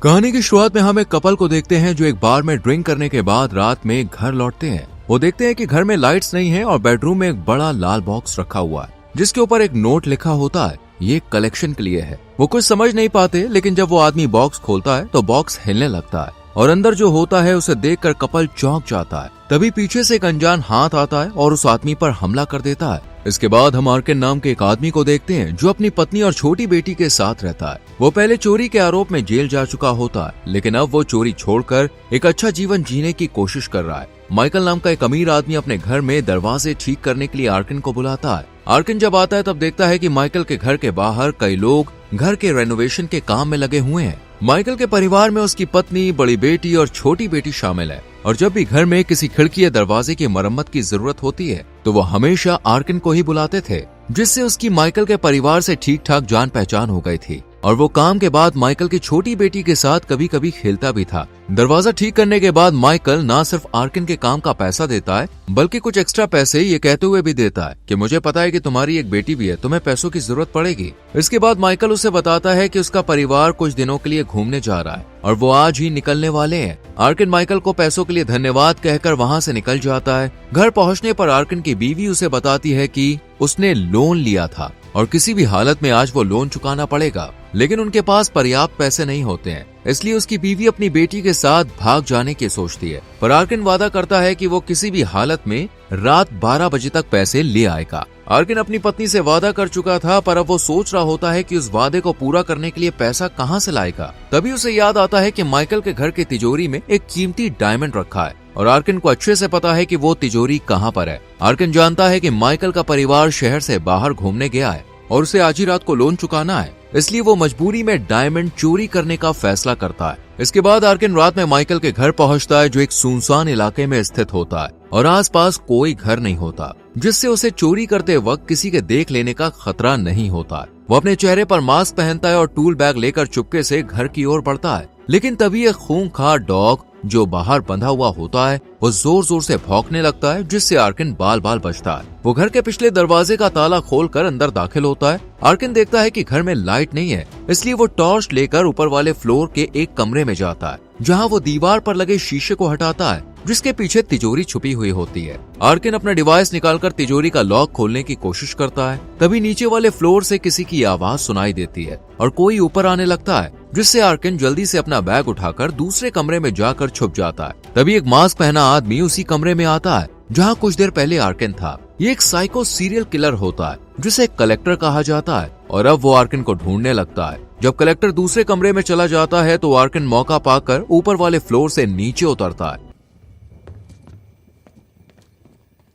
कहानी की शुरुआत में हम एक कपल को देखते हैं जो एक बार में ड्रिंक करने के बाद रात में घर लौटते हैं। वो देखते हैं कि घर में लाइट्स नहीं है और बेडरूम में एक बड़ा लाल बॉक्स रखा हुआ है जिसके ऊपर एक नोट लिखा होता है, ये कलेक्शन के लिए है। वो कुछ समझ नहीं पाते, लेकिन जब वो आदमी बॉक्स खोलता है तो बॉक्स हिलने लगता है और अंदर जो होता है उसे देखकर कपल चौंक जाता है। तभी पीछे से एक अनजान हाथ आता है और उस आदमी पर हमला कर देता है। इसके बाद हम आर्किन नाम के एक आदमी को देखते हैं जो अपनी पत्नी और छोटी बेटी के साथ रहता है। वो पहले चोरी के आरोप में जेल जा चुका होता है, लेकिन अब वो चोरी छोड़कर एक अच्छा जीवन जीने की कोशिश कर रहा है। माइकल नाम का एक अमीर आदमी अपने घर में दरवाजे ठीक करने के लिए आर्किन को बुलाता है। आर्किन जब आता है तब देखता है कि माइकल के घर के बाहर कई लोग घर के रेनोवेशन के काम में लगे हुए हैं। माइकल के परिवार में उसकी पत्नी, बड़ी बेटी और छोटी बेटी शामिल है और जब भी घर में किसी खिड़की या दरवाजे की मरम्मत की जरूरत होती है तो वो हमेशा आर्किन को ही बुलाते थे, जिससे उसकी माइकल के परिवार से ठीक ठाक जान पहचान हो गई थी और वो काम के बाद माइकल की छोटी बेटी के साथ कभी कभी खेलता भी था। दरवाजा ठीक करने के बाद माइकल ना सिर्फ आर्किन के काम का पैसा देता है बल्कि कुछ एक्स्ट्रा पैसे ये कहते हुए भी देता है कि मुझे पता है कि तुम्हारी एक बेटी भी है, तुम्हें पैसों की जरूरत पड़ेगी। इसके बाद माइकल उसे बताता है कि उसका परिवार कुछ दिनों के लिए घूमने जा रहा है और वो आज ही निकलने वाले हैं। आर्किन माइकल को पैसों के लिए धन्यवाद कहकर वहाँ से निकल जाता है। घर पहुँचने पर आर्किन की बीवी उसे बताती है कि उसने लोन लिया था और किसी भी हालत में आज वो लोन चुकाना पड़ेगा, लेकिन उनके पास पर्याप्त पैसे नहीं होते हैं, इसलिए उसकी बीवी अपनी बेटी के साथ भाग जाने की सोचती है। पर आर्किन वादा करता है कि वो किसी भी हालत में रात 12 बजे तक पैसे ले आएगा। आर्किन अपनी पत्नी से वादा कर चुका था, पर अब वो सोच रहा होता है कि उस वादे को पूरा करने के लिए पैसा कहाँ से लाएगा। तभी उसे याद आता है कि माइकल के घर की तिजोरी में एक कीमती डायमंड रखा है और आर्किन को अच्छे से पता है कि वो तिजोरी कहाँ पर है। आर्किन जानता है कि माइकल का परिवार शहर से बाहर घूमने गया है और उसे आज ही रात को लोन चुकाना है, इसलिए वो मजबूरी में डायमंड चोरी करने का फैसला करता है। इसके बाद आर्किन रात में माइकल के घर पहुंचता है जो एक सुनसान इलाके में स्थित होता है और आसपास कोई घर नहीं होता, जिससे उसे चोरी करते वक्त किसी के देख लेने का खतरा नहीं होता। वो अपने चेहरे पर मास्क पहनता है और टूल बैग लेकर चुपके से घर की ओर बढ़ता है, लेकिन तभी एक खूंखार डॉग जो बाहर बंधा हुआ होता है वो जोर जोर से भौंकने लगता है, जिससे आर्किन बाल बाल बचता है। वो घर के पिछले दरवाजे का ताला खोलकर अंदर दाखिल होता है। आर्किन देखता है कि घर में लाइट नहीं है, इसलिए वो टॉर्च लेकर ऊपर वाले फ्लोर के एक कमरे में जाता है जहाँ वो दीवार पर लगे शीशे को हटाता है जिसके पीछे तिजोरी छुपी हुई होती है। आर्किन अपना डिवाइस निकालकर तिजोरी का लॉक खोलने की कोशिश करता है। तभी नीचे वाले फ्लोर से किसी की आवाज सुनाई देती है और कोई ऊपर आने लगता है, जिससे आर्किन जल्दी से अपना बैग उठाकर दूसरे कमरे में जाकर छुप जाता है। तभी एक मास्क पहना आदमी उसी कमरे में आता है जहाँ कुछ देर पहले आर्किन था। ये एक साइको सीरियल किलर होता है जिसे कलेक्टर कहा जाता है और अब वो आर्किन को ढूंढने लगता है। जब कलेक्टर दूसरे कमरे में चला जाता है तो आर्किन मौका पाकर ऊपर वाले फ्लोर से नीचे उतरता है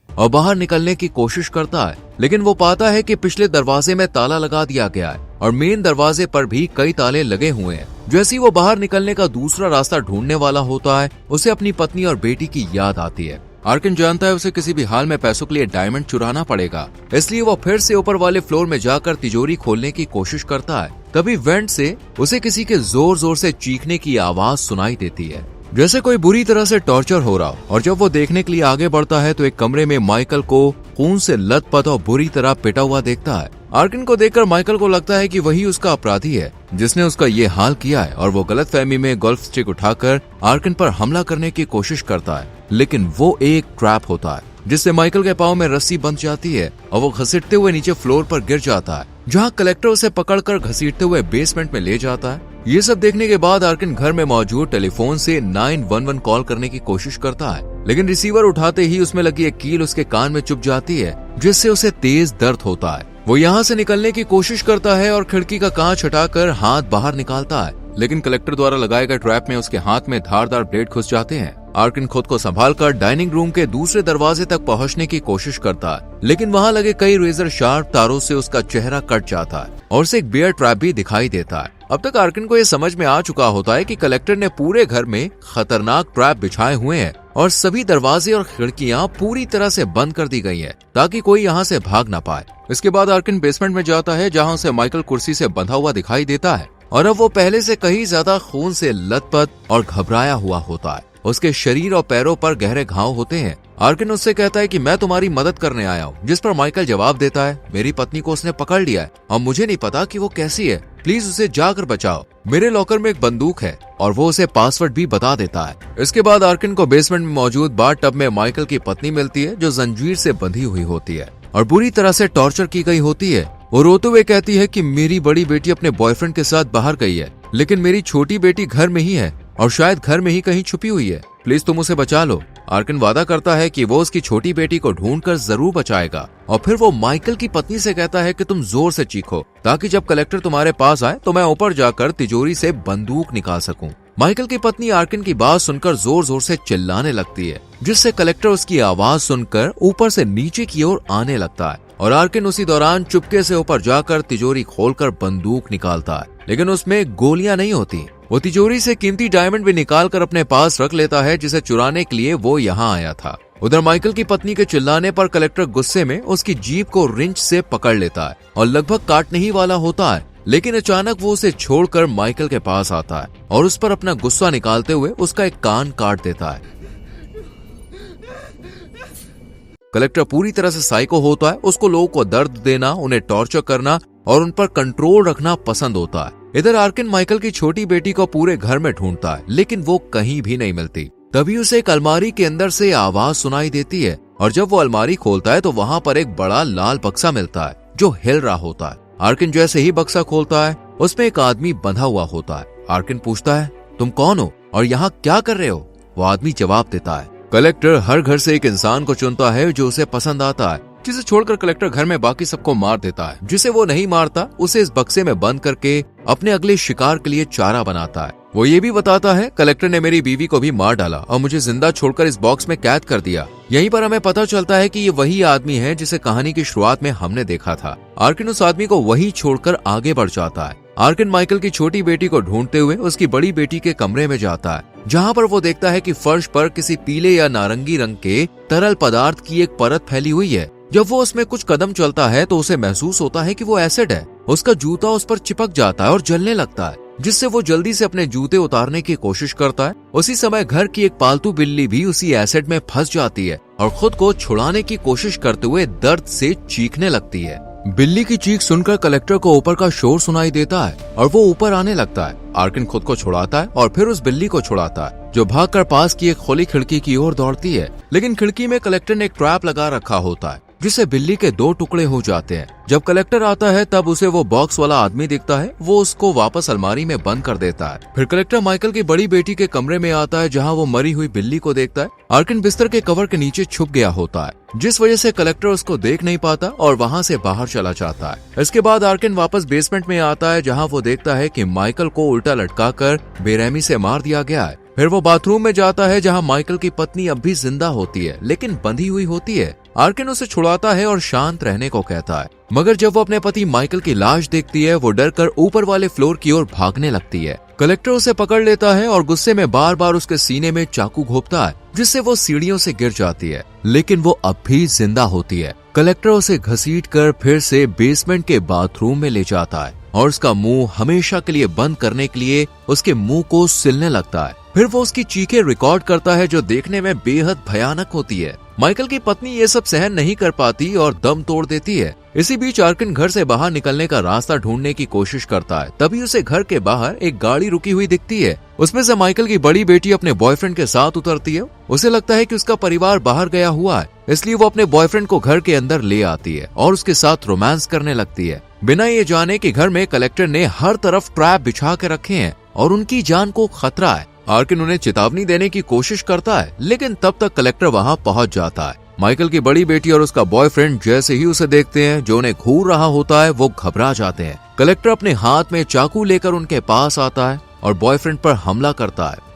और बाहर निकलने की कोशिश करता है, लेकिन वो पाता है कि पिछले दरवाजे में ताला लगा दिया गया है और मेन दरवाजे पर भी कई ताले लगे हुए हैं। जैसे ही वो बाहर निकलने का दूसरा रास्ता ढूंढने वाला होता है, उसे अपनी पत्नी और बेटी की याद आती है। आर्किन जानता है उसे किसी भी हाल में पैसों के लिए डायमंड चुराना पड़ेगा, इसलिए वो फिर से ऊपर वाले फ्लोर में जाकर तिजोरी खोलने की कोशिश करता है। तभी वेंट से उसे किसी के जोर जोर से चीखने की आवाज सुनाई देती है, जैसे कोई बुरी तरह से टॉर्चर हो रहा हो। और जब वो देखने के लिए आगे बढ़ता है तो एक कमरे में माइकल को खून से लथपथ और बुरी तरह पिटा हुआ देखता है। आर्किन को देखकर माइकल को लगता है कि वही उसका अपराधी है जिसने उसका ये हाल किया है और वो गलतफहमी में गोल्फ स्टिक उठाकर आर्किन पर हमला करने की कोशिश करता है, लेकिन वो एक ट्रैप होता है जिससे माइकल के पांव में रस्सी बंध जाती है और वो घसीटते हुए नीचे फ्लोर पर गिर जाता है, जहाँ कलेक्टर उसे पकड़कर घसीटते हुए बेसमेंट में ले जाता है। ये सब देखने के बाद आर्किन घर में मौजूद टेलीफोन से 911 कॉल करने की कोशिश करता है, लेकिन रिसीवर उठाते ही उसमें लगी एक कील उसके कान में चुभ जाती है, जिससे उसे तेज दर्द होता है। वो यहाँ से निकलने की कोशिश करता है और खिड़की का कांच हटाकर हाथ बाहर निकालता है, लेकिन कलेक्टर द्वारा लगाए गए ट्रैप में उसके हाथ में धारदार ब्लेड घुस जाते हैं। आर्किन खुद को संभालकर डाइनिंग रूम के दूसरे दरवाजे तक पहुंचने की कोशिश करता है, लेकिन वहां लगे कई रेजर शार्प तारों से उसका चेहरा कट जाता है और उसे एक बियर ट्रैप भी दिखाई देता है। अब तक आर्किन को यह समझ में आ चुका होता है कि कलेक्टर ने पूरे घर में खतरनाक ट्रैप बिछाए हुए हैं और सभी दरवाजे और खिड़कियां पूरी तरह से बंद कर दी गई है ताकि कोई यहाँ से भाग ना पाए। इसके बाद आर्किन बेसमेंट में जाता है जहाँ उसे माइकल कुर्सी से बंधा हुआ दिखाई देता है और अब वो पहले से कहीं ज्यादा खून से लथपथ और घबराया हुआ होता है। उसके शरीर और पैरों पर गहरे घाव होते हैं। आर्किन उससे कहता है कि मैं तुम्हारी मदद करने आया हूँ, जिस पर माइकल जवाब देता है मेरी पत्नी को उसने पकड़ लिया है और मुझे नहीं पता कि वो कैसी है। प्लीज उसे जाकर बचाओ, मेरे लॉकर में एक बंदूक है। और वो उसे पासवर्ड भी बता देता है। इसके बाद आर्किन को बेसमेंट में मौजूद बाथटब में माइकल की पत्नी मिलती है, जो जंजीर से बंधी हुई होती है और बुरी तरह से टॉर्चर की गई होती है। वो रोते हुए कहती है कि मेरी बड़ी बेटी अपने बॉयफ्रेंड के साथ बाहर गई है, लेकिन मेरी छोटी बेटी घर में ही है और शायद घर में ही कहीं छुपी हुई है, प्लीज तुम उसे बचा लो। आर्किन वादा करता है कि वो उसकी छोटी बेटी को ढूंढकर जरूर बचाएगा और फिर वो माइकल की पत्नी से कहता है कि तुम जोर से चीखो ताकि जब कलेक्टर तुम्हारे पास आए तो मैं ऊपर जाकर तिजोरी से बंदूक निकाल सकूं। माइकल की पत्नी आर्किन की बात सुनकर जोर जोर से चिल्लाने लगती है, जिससे कलेक्टर उसकी आवाज सुनकर ऊपर से नीचे की ओर आने लगता है और आर्किन उसी दौरान चुपके से ऊपर जाकर तिजोरी खोलकर बंदूक निकालता है, लेकिन उसमें गोलियां नहीं होती। वो तिजोरी से कीमती डायमंड भी निकाल कर अपने पास रख लेता है, जिसे चुराने के लिए वो यहाँ आया था। उधर माइकल की पत्नी के चिल्लाने पर कलेक्टर गुस्से में उसकी जीप को रिंच से पकड़ लेता है और लगभग काटने ही वाला होता है, लेकिन अचानक वो उसे छोड़कर माइकल के पास आता है और उस पर अपना गुस्सा निकालते हुए उसका एक कान काट देता है। कलेक्टर पूरी तरह से साइको होता है, उसको लोगों को दर्द देना, उन्हें टॉर्चर करना और उन पर कंट्रोल रखना पसंद होता है। इधर आर्किन माइकल की छोटी बेटी को पूरे घर में ढूंढता है, लेकिन वो कहीं भी नहीं मिलती। तभी उसे एक अलमारी के अंदर से आवाज सुनाई देती है और जब वो अलमारी खोलता है तो वहाँ पर एक बड़ा लाल बक्सा मिलता है जो हिल रहा होता है। आर्किन जैसे ही बक्सा खोलता है उसमें एक आदमी बंधा हुआ होता है। आर्किन पूछता है, तुम कौन हो और यहाँ क्या कर रहे हो? वो आदमी जवाब देता है, कलेक्टर हर घर से एक इंसान को चुनता है जो उसे पसंद आता है, जिसे छोड़कर कलेक्टर घर में बाकी सबको मार देता है। जिसे वो नहीं मारता उसे इस बक्से में बंद करके अपने अगले शिकार के लिए चारा बनाता है। वो ये भी बताता है, कलेक्टर ने मेरी बीवी को भी मार डाला और मुझे जिंदा छोड़कर इस बॉक्स में कैद कर दिया। यहीं पर हमें पता चलता है कि ये वही आदमी है जिसे कहानी की शुरुआत में हमने देखा था। आर्किन उस आदमी को वहीं छोड़कर आगे बढ़ जाता है। आर्किन माइकल की छोटी बेटी को ढूंढते हुए उसकी बड़ी बेटी के कमरे में जाता है, जहाँ पर वो देखता है कि फर्श पर किसी पीले या नारंगी रंग के तरल पदार्थ की एक परत फैली हुई है। जब वो उसमें कुछ कदम चलता है तो उसे महसूस होता है कि वो एसिड है। उसका जूता उस पर चिपक जाता है और जलने लगता है, जिससे वो जल्दी से अपने जूते उतारने की कोशिश करता है। उसी समय घर की एक पालतू बिल्ली भी उसी एसिड में फंस जाती है और खुद को छुड़ाने की कोशिश करते हुए दर्द से चीखने लगती है। बिल्ली की चीख सुनकर कलेक्टर को ऊपर का शोर सुनाई देता है और वो ऊपर आने लगता है। आर्किन खुद को छुड़ाता है और फिर उस बिल्ली को छुड़ाता है, जो भागकर पास की एक खुली खिड़की की ओर दौड़ती है, लेकिन खिड़की में कलेक्टर ने एक ट्रैप लगा रखा होता है, जिससे बिल्ली के 2 टुकड़े हो जाते हैं। जब कलेक्टर आता है तब उसे वो बॉक्स वाला आदमी दिखता है। वो उसको वापस अलमारी में बंद कर देता है। फिर कलेक्टर माइकल की बड़ी बेटी के कमरे में आता है, जहाँ वो मरी हुई बिल्ली को देखता है। आर्किन बिस्तर के कवर के नीचे छुप गया होता है, जिस वजह से कलेक्टर उसको देख नहीं पाता और वहाँ से बाहर चला जाता है। इसके बाद आर्किन वापस बेसमेंट में आता है, जहाँ वो देखता है कि माइकल को उल्टा लटकाकर बेरहमी से मार दिया गया है। फिर वो बाथरूम में जाता है, जहाँ माइकल की पत्नी अब भी जिंदा होती है, लेकिन बंधी हुई होती है। आर्किन उसे छुड़ाता है और शांत रहने को कहता है, मगर जब वो अपने पति माइकल की लाश देखती है, वो डरकर ऊपर वाले फ्लोर की ओर भागने लगती है। कलेक्टर उसे पकड़ लेता है और गुस्से में बार बार उसके सीने में चाकू घोंपता है, जिससे वो सीढ़ियों से गिर जाती है, लेकिन वो अब भी जिंदा होती है। कलेक्टर उसे घसीटकर फिर से बेसमेंट के बाथरूम में ले जाता है और उसका मुंह हमेशा के लिए बंद करने के लिए उसके मुंह को सिलने लगता है। फिर वो उसकी चीखें रिकॉर्ड करता है, जो देखने में बेहद भयानक होती है। माइकल की पत्नी ये सब सहन नहीं कर पाती और दम तोड़ देती है। इसी बीच आर्किन घर से बाहर निकलने का रास्ता ढूंढने की कोशिश करता है। तभी उसे घर के बाहर एक गाड़ी रुकी हुई दिखती है। उसमें से माइकल की बड़ी बेटी अपने बॉयफ्रेंड के साथ उतरती है। उसे लगता है कि उसका परिवार बाहर गया हुआ है, इसलिए वो अपने बॉयफ्रेंड को घर के अंदर ले आती है और उसके साथ रोमांस करने लगती है, बिना ये जाने कि घर में कलेक्टर ने हर तरफ ट्रैप बिछा के रखे हैं और उनकी जान को खतरा है। आर्किन उन्हें चेतावनी देने की कोशिश करता है, लेकिन तब तक कलेक्टर वहाँ पहुँच जाता है। माइकल की बड़ी बेटी और उसका बॉयफ्रेंड जैसे ही उसे देखते हैं, जो उन्हें घूर रहा होता है, वो घबरा जाते हैं। कलेक्टर अपने हाथ में चाकू लेकर उनके पास आता है और बॉयफ्रेंड पर हमला करता है,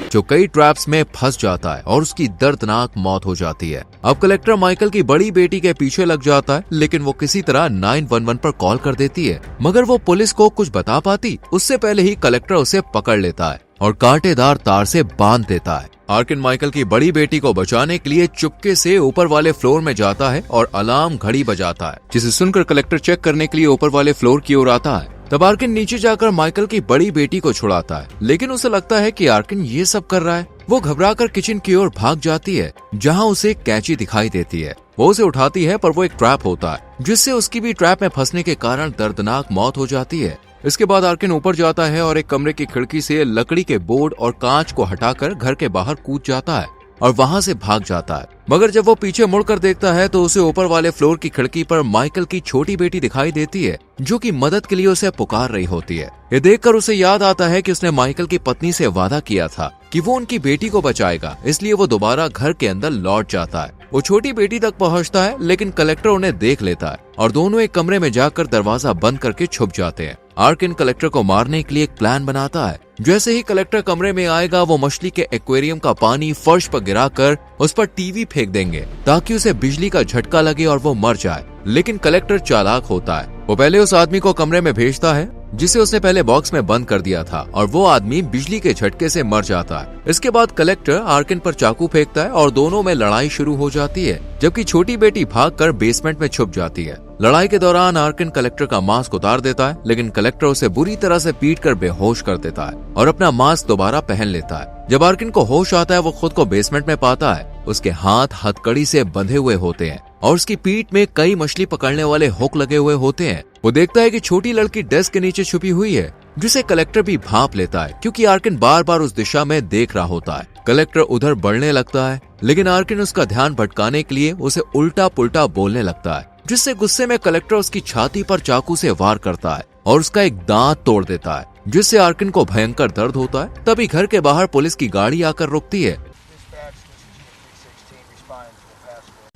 जो कई ट्रैप्स में फंस जाता है और उसकी दर्दनाक मौत हो जाती है। अब कलेक्टर माइकल की बड़ी बेटी के पीछे लग जाता है, लेकिन वो किसी तरह 911 पर कॉल कर देती है, मगर वो पुलिस को कुछ बता पाती उससे पहले ही कलेक्टर उसे पकड़ लेता है और कांटेदार तार से बांध देता है। आर्किन माइकल की बड़ी बेटी को बचाने के लिए चुपके से ऊपर वाले फ्लोर में जाता है और अलार्म घड़ी बजाता है, जिसे सुनकर कलेक्टर चेक करने के लिए ऊपर वाले फ्लोर की ओर आता है। तब आर्किन नीचे जाकर माइकल की बड़ी बेटी को छुड़ाता है, लेकिन उसे लगता है कि आर्किन ये सब कर रहा है। वो घबराकर किचन की ओर भाग जाती है, जहां उसे कैंची दिखाई देती है। वो उसे उठाती है, पर वो एक ट्रैप होता है। जिससे उसकी भी ट्रैप में फंसने के कारण दर्दनाक मौत हो जाती है। इसके बाद आर्किन ऊपर जाता है और एक कमरे की खिड़की से लकड़ी के बोर्ड और कांच को हटाकर घर के बाहर कूद जाता है और वहां से भाग जाता है। मगर जब वो पीछे मुड़कर देखता है तो उसे ऊपर वाले फ्लोर की खिड़की पर माइकल की छोटी बेटी दिखाई देती है, जो कि मदद के लिए उसे पुकार रही होती है। ये देखकर उसे याद आता है कि उसने माइकल की पत्नी से वादा किया था कि वो उनकी बेटी को बचाएगा, इसलिए वो दोबारा घर के अंदर लौट जाता है। वो छोटी बेटी तक पहुंचता है, लेकिन कलेक्टर उन्हें देख लेता है और दोनों एक कमरे में जाकर दरवाजा बंद करके छुप जाते हैं। आर्किन कलेक्टर को मारने के लिए एक प्लान बनाता है। जैसे ही कलेक्टर कमरे में आएगा, वो मछली के एक्वेरियम का पानी फर्श पर गिराकर उस पर टीवी फेंक देंगे ताकि उसे बिजली का झटका लगे और वो मर जाए। लेकिन कलेक्टर चालाक होता है। वो पहले उस आदमी को कमरे में भेजता है जिसे उसने पहले बॉक्स में बंद कर दिया था और वो आदमी बिजली के झटके से मर जाता है। इसके बाद कलेक्टर आर्किन पर चाकू फेंकता है और दोनों में लड़ाई शुरू हो जाती है, जबकि छोटी बेटी भागकर बेसमेंट में छुप जाती है। लड़ाई के दौरान आर्किन कलेक्टर का मास्क उतार देता है, लेकिन कलेक्टर उसे बुरी तरह से पीटकर बेहोश कर देता है और अपना मास्क दोबारा पहन लेता है। जब आर्किन को होश आता है, वो खुद को बेसमेंट में पाता है। उसके हाथ हथकड़ी से बंधे हुए होते हैं और उसकी पीठ में कई मछली पकड़ने वाले हुक लगे हुए होते हैं। वो देखता है कि छोटी लड़की डेस्क के नीचे छुपी हुई है, जिसे कलेक्टर भी भांप लेता है क्योंकि आर्किन बार बार उस दिशा में देख रहा होता है। कलेक्टर उधर बढ़ने लगता है, लेकिन आर्किन उसका ध्यान भटकाने के लिए उसे उल्टा पुल्टा बोलने लगता है, जिससे गुस्से में कलेक्टर उसकी छाती पर चाकू से वार करता है और उसका एक दांत तोड़ देता है, जिससे आर्किन को भयंकर दर्द होता है। तभी घर के बाहर पुलिस की गाड़ी आकर रुकती है।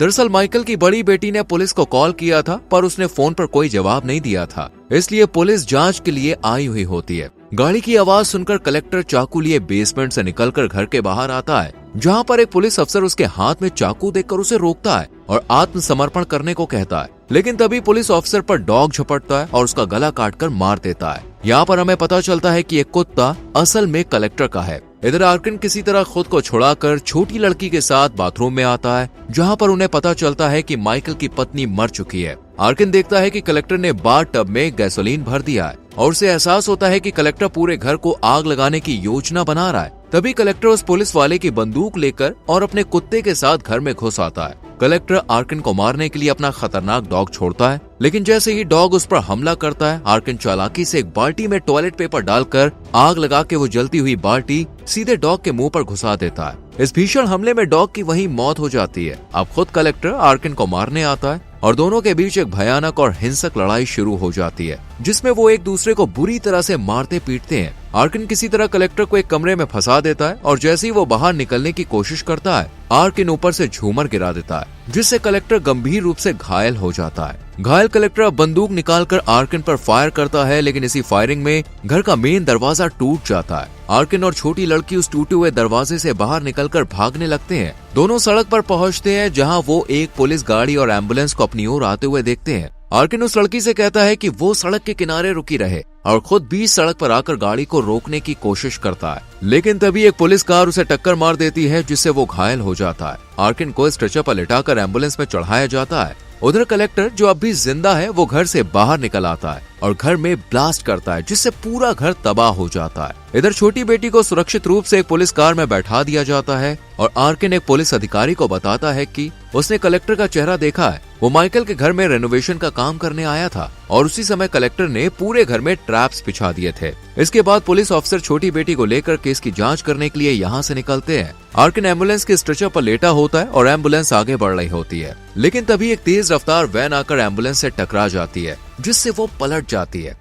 दरअसल माइकल की बड़ी बेटी ने पुलिस को कॉल किया था, पर उसने फोन पर कोई जवाब नहीं दिया था, इसलिए पुलिस जांच के लिए आई हुई होती है। गाड़ी की आवाज सुनकर कलेक्टर चाकू लिए बेसमेंट से निकलकर घर के बाहर आता है, जहां पर एक पुलिस अफसर उसके हाथ में चाकू देखकर उसे रोकता है और आत्मसमर्पण करने को कहता है। लेकिन तभी पुलिस ऑफिसर पर डॉग झपटता है और उसका गला काटकर मार देता है। यहाँ पर हमें पता चलता है कि एक कुत्ता असल में कलेक्टर का है। इधर आर्किन किसी तरह खुद को छुड़ाकर छोटी लड़की के साथ बाथरूम में आता है, जहाँ पर उन्हें पता चलता है कि माइकल की पत्नी मर चुकी है। आर्किन देखता है कि कलेक्टर ने बाथ टब में गैसोलीन भर दिया है और उसे एहसास होता है कि कलेक्टर पूरे घर को आग लगाने की योजना बना रहा है। तभी कलेक्टर उस पुलिस वाले की बंदूक लेकर और अपने कुत्ते के साथ घर में घुस आता है। कलेक्टर आर्किन को मारने के लिए अपना खतरनाक डॉग छोड़ता है, लेकिन जैसे ही डॉग उस पर हमला करता है, आर्किन चालाकी से एक बाल्टी में टॉयलेट पेपर डालकर आग लगा के वो जलती हुई बाल्टी सीधे डॉग के मुंह पर घुसा देता है। इस भीषण हमले में डॉग की वहीं मौत हो जाती है। अब खुद कलेक्टर आर्किन को मारने आता है और दोनों के बीच एक भयानक और हिंसक लड़ाई शुरू हो जाती है, जिसमें वो एक दूसरे को बुरी तरह से मारते पीटते हैं। आर्किन किसी तरह कलेक्टर को एक कमरे में फंसा देता है और जैसे ही वो बाहर निकलने की कोशिश करता है, आर्किन ऊपर से झूमर गिरा देता है, जिससे कलेक्टर गंभीर रूप से घायल हो जाता है। घायल कलेक्टर अब बंदूक निकालकर आर्किन पर फायर करता है, लेकिन इसी फायरिंग में घर का मेन दरवाजा टूट जाता है। आर्किन और छोटी लड़की उस टूटे हुए दरवाजे से बाहर निकलकर भागने लगते हैं। दोनों सड़क पर पहुंचते हैं, जहां वो एक पुलिस गाड़ी और एम्बुलेंस को अपनी ओर आते हुए देखते हैं। आर्किन उस लड़की से कहता है कि वो सड़क के किनारे रुकी रहे और खुद बीच सड़क पर आकर गाड़ी को रोकने की कोशिश करता है, लेकिन तभी एक पुलिस कार उसे टक्कर मार देती है, जिससे वो घायल हो जाता है। आर्किन को स्ट्रेचर पर लिटाकर एम्बुलेंस में चढ़ाया जाता है। उधर कलेक्टर, जो अब भी जिंदा है, वो घर से बाहर निकल आता है और घर में ब्लास्ट करता है, जिससे पूरा घर तबाह हो जाता है। इधर छोटी बेटी को सुरक्षित रूप से एक पुलिस कार में बैठा दिया जाता है और आर्किन एक पुलिस अधिकारी को बताता है कि उसने कलेक्टर का चेहरा देखा है। वो माइकल के घर में रेनोवेशन का काम करने आया था और उसी समय कलेक्टर ने पूरे घर में ट्रैप्स बिछा दिए थे। इसके बाद पुलिस ऑफिसर छोटी बेटी को लेकर केस की जांच करने के लिए यहाँ से निकलते हैं। आर्किन एम्बुलेंस के स्ट्रेचर पर लेटा होता है और एम्बुलेंस आगे बढ़ रही होती है, लेकिन तभी एक तेज रफ्तार वैन आकर एम्बुलेंस से टकरा जाती है, जिससे वो पलट जाती है।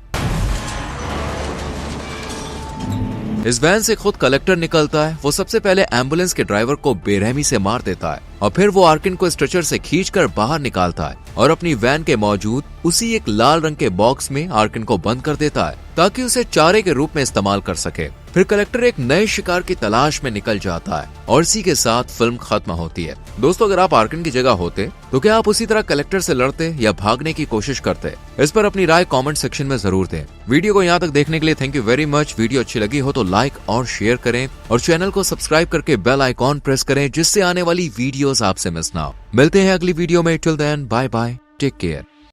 इस वैन से खुद कलेक्टर निकलता है। वो सबसे पहले एम्बुलेंस के ड्राइवर को बेरहमी से मार देता है और फिर वो आर्किन को स्ट्रेचर से खींचकर बाहर निकालता है और अपनी वैन के मौजूद उसी एक लाल रंग के बॉक्स में आर्किन को बंद कर देता है, ताकि उसे चारे के रूप में इस्तेमाल कर सके। फिर कलेक्टर एक नए शिकार की तलाश में निकल जाता है और इसी के साथ फिल्म खत्म होती है। दोस्तों, अगर आप आर्किन की जगह होते तो क्या आप उसी तरह कलेक्टर से लड़ते या भागने की कोशिश करते? इस पर अपनी राय कमेंट सेक्शन में जरूर दें। वीडियो को यहाँ तक देखने के लिए thank you very much. Video अच्छी लगी हो तो लाइक और शेयर करें और चैनल को सब्सक्राइब करके बेल आइकॉन प्रेस करें, जिससे आने वाली वीडियोस आपसे मिस ना हो। मिलते हैं अगली वीडियो में। Till then, bye bye, take care.